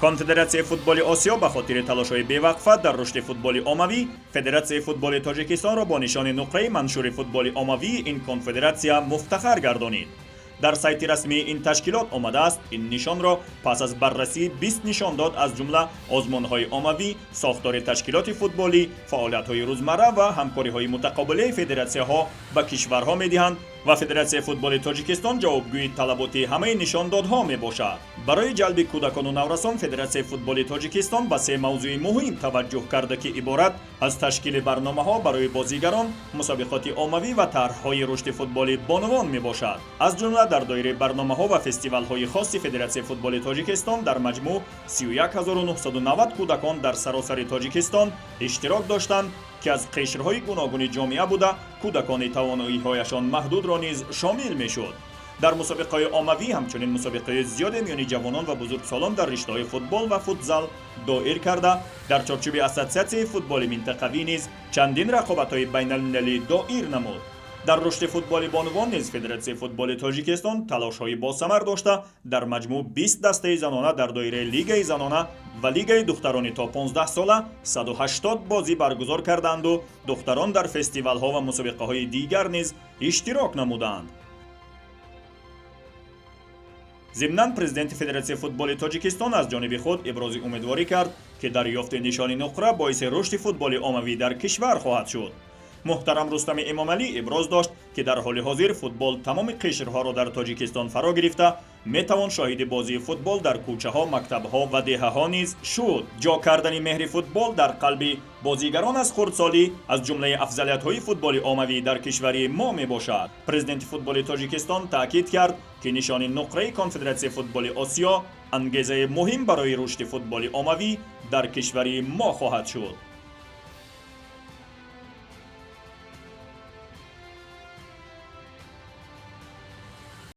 конфедератсияи футболи осиё ба хотири талошҳои бевақфа дар рушди футболи оммавӣ федератсияи футболи тоҷикистонро бо нишони нуқраи маншури футболи оммавии ин конфедератсия муфтахар гардонид. дар сайти расмии ин ташкилот омадааст ин нишонро пас аз баррасии 20 нишондод аз ҷумла озмунҳои оммавӣ, сохтори ташкилоти футболӣ, фаъолиятҳои рӯзмарра ва ҳамкориҳои мутақобилаи федератсияҳо ба кишварҳо медиҳанд ва федератсияи футболи тоҷикистон ҷавобгӯи талаботи ҳамаи нишондодҳо мебошад. барои ҷалби кӯдакону наврасон федератсияи футболи тоҷикистон ба се мавзӯи муҳим таваҷҷӯҳ карда, ки иборат аз ташкили барномаҳо барои бозигарон, мусобиқоти оммавӣ ва тарҳҳои рушди футболи бонувон мебошад. аз ҷумла дар доираи барномаҳо ва фестивалҳои хоси федератсияи футболи тоҷикистон дар маҷмӯъ 31990 кӯдакон дар саросари тоҷикистон иштирок доштанд, ки аз қишрҳои гуногуни ҷомеа буда кӯдакони тавоноиҳояшон маҳдудро низ шомил мешуд. дар мусобиқаҳои оммавӣ ҳамчунин мусобиқаҳои зиёде миёни ҷавонон ва бузургсолон дар риштаҳои футбол ва футзал доир карда, дар чорчӯби ассотсиатсияи футболи минтақавӣ низ чандин рақобатҳои байналмилалӣ доир намуд. дар рушди футболи бонувон низ федератсияи футболи тоҷикистон талошҳои босамар дошта, дар маҷмӯъ 20 дастаи занона дар доираи лигаи занона ва лигаи духтарони то 15 сола 180 бозӣ баргузор карданду духтарон дар фестивалҳо ва мусобиқаҳои дигар низ иштирок намуданд. зимнан президенти федератсияи футболи тоҷикистон аз ҷониби худ ибрози умедворӣ кард, ки дарёфти нишони нуқра боиси рушди футболи оммавӣ дар кишвар хоҳад шуд. муҳтарам Рустами Эмомалӣ иброз дошт, ки дар ҳоли ҳозир футбол тамоми қишрҳоро дар тоҷикистон фаро гирифта, метавон шоҳиди бозии футбол дар кӯчаҳо, мактабҳо ва деҳаҳо низ шуд. ҷо кардани меҳри футбол дар қалби бозигарон аз хурдсолӣ аз ҷумлаи афзалиятҳои футболи оммавӣ дар кишвари мо мебошад. президенти футболи тоҷикистон таъкид кард, ки нишони нуқраи конфедератсияи футболи осиё ангезаи муҳим барои рушди футболи оммавӣ дар кишвари мо хоҳад шуд.